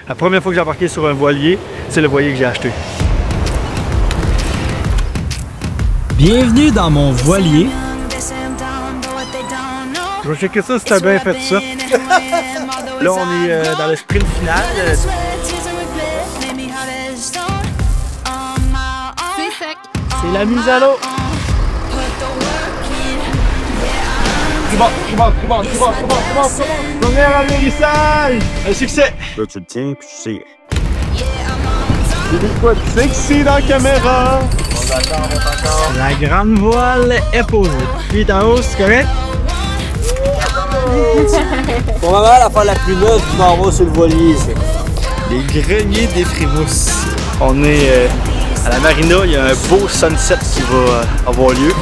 La première fois que j'ai embarqué sur un voilier, c'est le voilier que j'ai acheté. Bienvenue dans mon voilier. Je vais checker ça si t'as bien fait ça. Là, on est dans le sprint final. C'est sec. C'est la mise à l'eau. Premier atterrissage! Un succès! Là, tu le tiens, puis tu sais. J'ai vu quoi de sexy dans la caméra? La grande voile est posée. Puis en haut, c'est correct? Pour ma mère, l'affaire la plus neuve qui m'en va sur le voilier, c'est. Les greniers des Frémousses. On est à la marina, il y a un beau sunset qui va avoir lieu.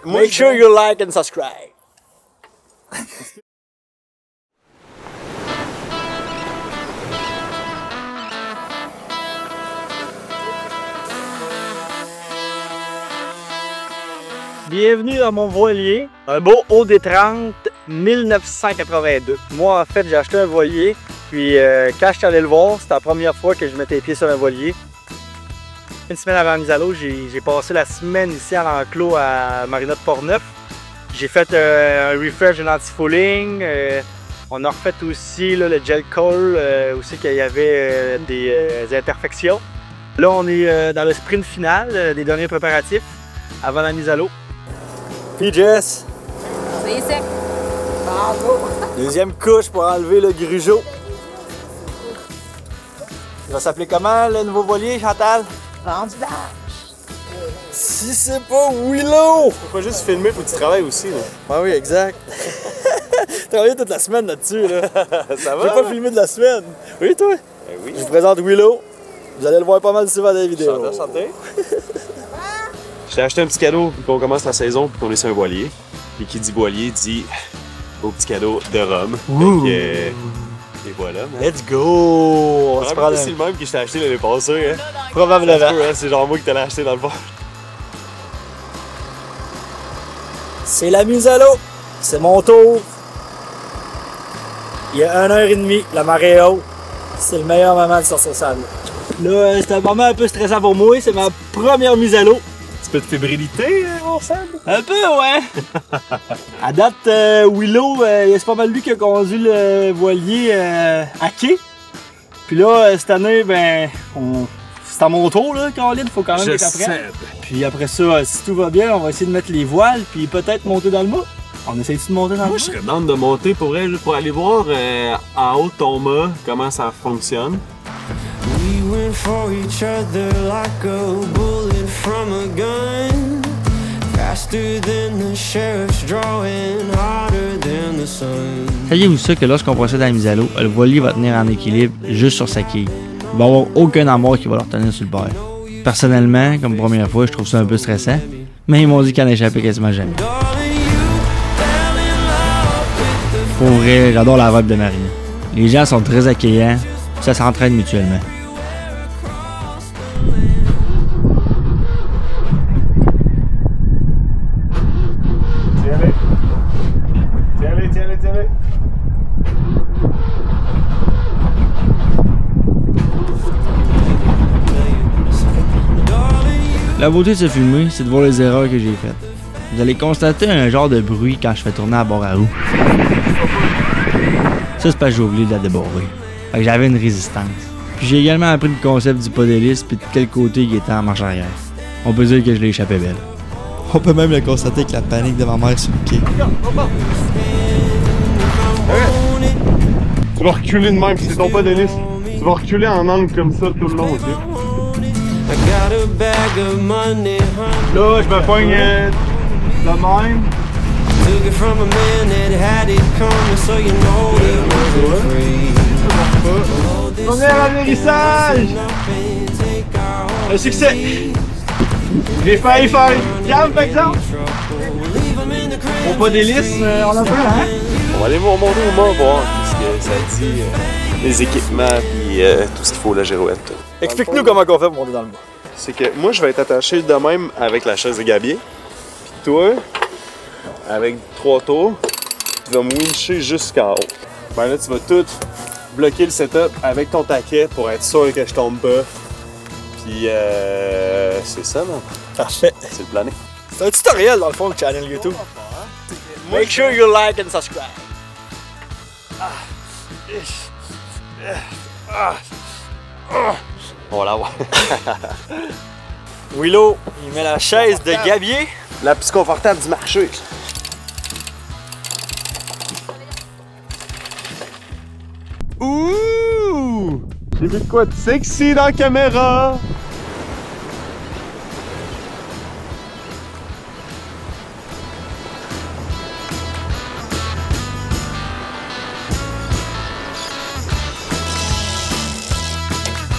Make sure you like and subscribe. Bienvenue dans mon voilier, un beau OD30 1982. Moi en fait j'ai acheté un voilier, puis quand je suis allé le voir, c'était la première fois que je mettais les pieds sur un voilier. Une semaine avant la mise à l'eau, j'ai passé la semaine ici à l'enclos à Marina de Portneuf. J'ai fait un refresh de l'anti-fouling, on a refait aussi là, le gel coal, aussi qu'il y avait des imperfections. Là on est dans le sprint final, des derniers préparatifs avant la mise à l'eau. Puis Jess, C'est sec. Bravo. deuxième couche pour enlever le grugeot. Il va s'appeler comment le nouveau voilier, Chantal? Vendu d'âge. Si c'est pas Willow! Faut pas juste filmer, faut que tu travailles aussi. Là. Ah oui, exact. Travaillé toute la semaine là-dessus, là. Ça va? J'ai pas filmé de la semaine. Oui, toi? Ben oui. Je vous présente Willow. Vous allez le voir pas mal souvent dans les vidéos. Santé. Je t'ai acheté un petit cadeau pour qu'on commence la saison puis qu'on ait sur un voilier. Et qui dit voilier dit beau petit cadeau de Rome. Ouh. Et voilà. Man. Let's go! On se prend C'est le même que je t'ai acheté l'année passée. Hein? probablement. Ça se peut, hein? C'est genre moi qui t'allais acheter dans le fond. C'est la mise à l'eau. C'est mon tour. Il y a 1h30, la marée est haute. C'est le meilleur moment de sortir ça. Là, c'est un moment un peu stressant pour moi. C'est ma première mise à l'eau. Un petit peu de fébrilité, mon Sam? Un peu, ouais. À date, Willow, c'est pas mal lui qui a conduit le voilier à quai. Puis là, cette année, ben, c'est à mon tour, là, Caroline. Faut quand même que t'apprennes. Puis après ça, si tout va bien, on va essayer de mettre les voiles, puis peut-être monter dans le mât. On essaye-tu de monter dans le Moi, mât? je serais down de monter pour elle, pour aller voir en haut ton mât, comment ça fonctionne. We went for each other like a bullet from a gun. Faster than the sheriff's drawing, hotter than the sun. Saviez-vous ça que lorsqu'on procède à la mise à l'eau, le voilier va tenir en équilibre juste sur sa quille. Il va n'y avoir aucun amour qui va le retenir sur le bord. Personnellement, comme première fois, je trouve ça un peu stressant, mais ils m'ont dit qu'elle n'échappait quasiment jamais. Darling, you fell in love with the Pour vrai, j'adore la vibe de Marina. Les gens sont très accueillants, ça s'entraîne mutuellement. Tiens-les. La beauté de se filmer, c'est de voir les erreurs que j'ai faites. Vous allez constater un genre de bruit quand je fais tourner à bord à roue. Ça, c'est parce que j'ai oublié de la débarrer. Fait que j'avais une résistance. Puis j'ai également appris le concept du pas d'hélice puis de quel côté il était en marche arrière. On peut dire que je l'ai échappé belle. On peut même le constater avec la panique de ma mère sur le quai. Tu vas reculer de même, c'est ton pas d'hélice. Tu vas reculer en angle comme ça tout le long, ok? I got a bag of money, honey. Là, je me pogne de même. Took it from a man that had it coming, so you know it wasn't free. Premier atterrissage! Un succès! J'ai failli faire une cam, par exemple. Bon, pas d'hélice, on a peur, hein? On va aller monter au mât voir ce que ça dit, les équipements puis tout ce qu'il faut, la girouette. Explique-nous comment on fait pour monter dans le mât. C'est que moi, je vais être attaché de même avec la chaise de gabier. Puis toi, avec 3 tours, tu vas me wincher jusqu'en haut. Ben là, tu vas tout bloquer le setup avec ton taquet pour être sûr que je tombe pas. Puis c'est ça, man. Parfait. C'est le plané. C'est un tutoriel dans le fond, le channel YouTube. Make sure you like and subscribe. On va l'avoir. Willow, il met la chaise de gabier. La plus confortable du marché. Ouh! J'ai vu de quoi de sexy dans la caméra!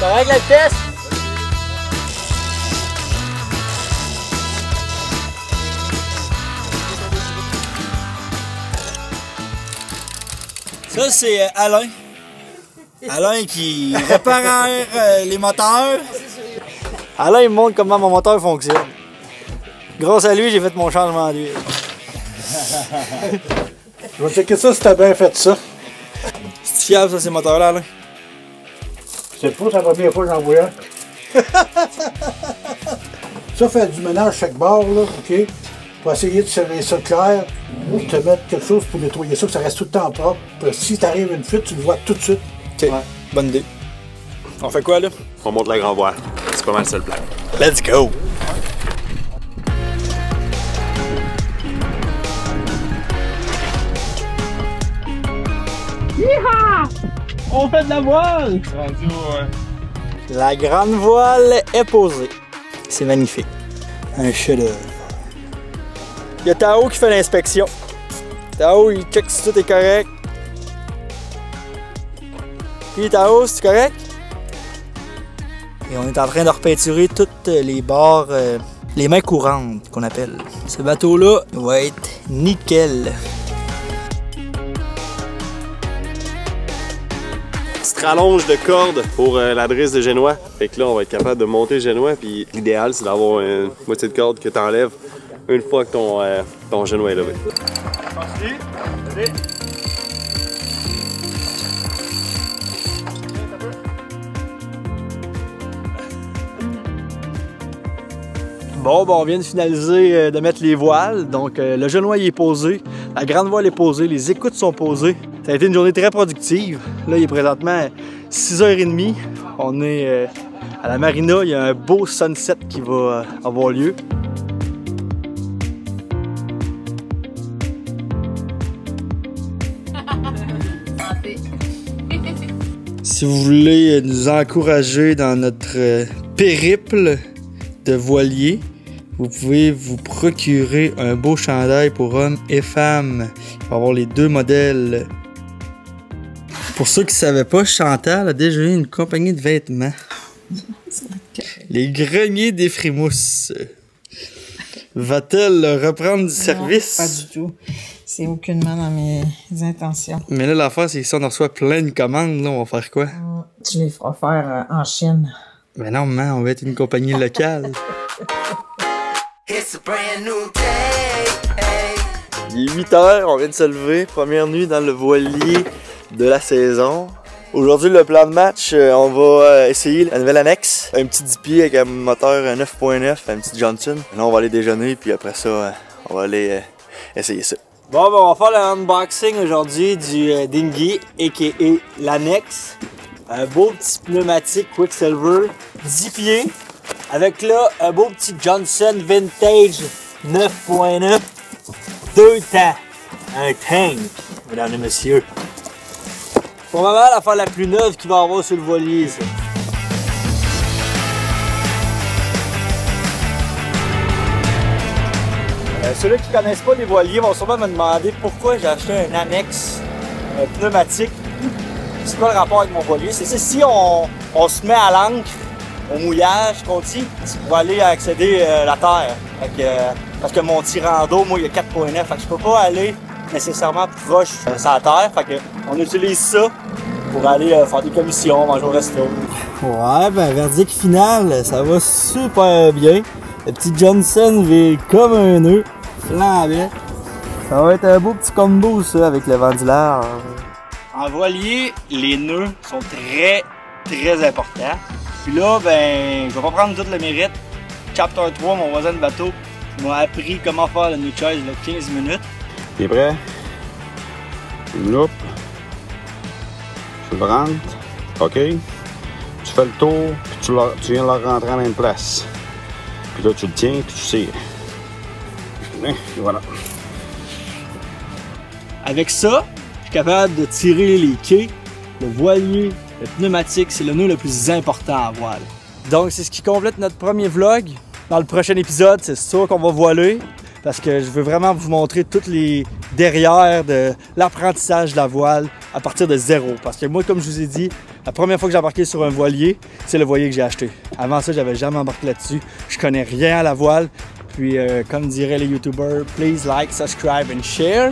Correct la vitesse? Ça c'est Alain. Alain qui répare les moteurs. Alain il me montre comment mon moteur fonctionne. Grâce à lui j'ai fait mon changement d'huile. Je vais checker ça si t'as bien fait ça. C'est fiable ça ces moteurs là Alain? C'est pas la première fois que j'en vois un. Ça fait du ménage chaque barre, là, ok? Pour essayer de serrer ça clair, te mettre quelque chose pour nettoyer ça, que ça reste tout le temps propre. Puis si t'arrive une fuite, tu le vois tout de suite. Ok, bonne idée. On fait quoi là? On monte la grand voile. C'est pas mal ça le plan. Let's go! On fait de la voile! La grande voile est posée. C'est magnifique. Un chef-d'œuvre. Il y a Tao qui fait l'inspection. Tao, il check si tout est correct. Puis Tao, c'est correct? Et on est en train de repeinturer toutes les barres, les mains courantes qu'on appelle. Ce bateau-là va être nickel. Petite rallonge de corde pour la drisse de génois. Fait que là, on va être capable de monter le génois. Puis l'idéal, c'est d'avoir une moitié de corde que tu enlèves une fois que ton génois est levé. Bon, on vient de finaliser de mettre les voiles. Donc, le genou est posé, la grande voile est posée, les écoutes sont posées. Ça a été une journée très productive. Là, il est présentement 6h30. On est à la marina. Il y a un beau sunset qui va avoir lieu. Si vous voulez nous encourager dans notre périple de voilier, vous pouvez vous procurer un beau chandail pour hommes et femmes. Il va avoir les deux modèles. Pour ceux qui ne savaient pas, Chantal a déjà eu une compagnie de vêtements. Les Greniers des Frimousse. Va-t-elle reprendre du service? Pas du tout. C'est aucunement dans mes intentions. Mais là, l'affaire, c'est que si on reçoit plein de commandes, là, on va faire quoi? Tu les feras faire en Chine. Mais non, man, on va être une compagnie locale. Il est 8h, on vient de se lever. Première nuit dans le voilier de la saison. Aujourd'hui, le plan de match, on va essayer la nouvelle annexe. Un petit 10 pieds avec un moteur 9.9, un petit Johnson. Là, on va aller déjeuner, puis après ça, on va aller essayer ça. Bon, on va faire le unboxing aujourd'hui du dinghy, a.k.a. l'annexe. Un beau petit pneumatique Quicksilver, 10 pieds. Avec là, un beau petit Johnson Vintage 9.9. 2 temps. Un tank, mesdames et messieurs. Probablement l'affaire la plus neuve qu'il va y avoir sur le voilier, ça. Ceux-là qui ne connaissent pas les voiliers vont sûrement me demander pourquoi j'ai acheté un annexe pneumatique. C'est quoi le rapport avec mon voilier? C'est si on se met à l'ancre, au mouillage, qu'on dit, c'est pour aller accéder à la terre. Parce que mon tirant d'eau, moi, il y a 4.9. Fait que je peux pas aller nécessairement proche sur la terre. Fait que on utilise ça pour aller faire des commissions, manger au resto. Ouais, ben verdict final, ça va super bien. Le petit Johnson vit comme un nœud, flambant. Ça va être un beau petit combo ça avec le vent du large. En voilier, les nœuds sont très importants. Puis là, ben, je vais pas prendre tout le mérite. Chapter 3, mon voisin de bateau, m'a appris comment faire le nœud chaise de 15 minutes. T'es prêt? Une loupe. Tu le rentres. OK. Tu fais le tour, puis tu viens le rentrer à la même place. Puis là, tu le tiens, puis tu tires. Et voilà. Avec ça, je suis capable de tirer les quais, le voilier, le pneumatique. C'est le nœud le plus important à voile. Donc, c'est ce qui complète notre premier vlog. Dans le prochain épisode, c'est sûr qu'on va voiler parce que je veux vraiment vous montrer tous les derrière de l'apprentissage de la voile à partir de zéro. Parce que moi, comme je vous ai dit, la première fois que j'ai embarqué sur un voilier, c'est le voilier que j'ai acheté. Avant ça, j'avais jamais embarqué là-dessus. Je connais rien à la voile. Puis, comme diraient les YouTubers, please like, subscribe and share.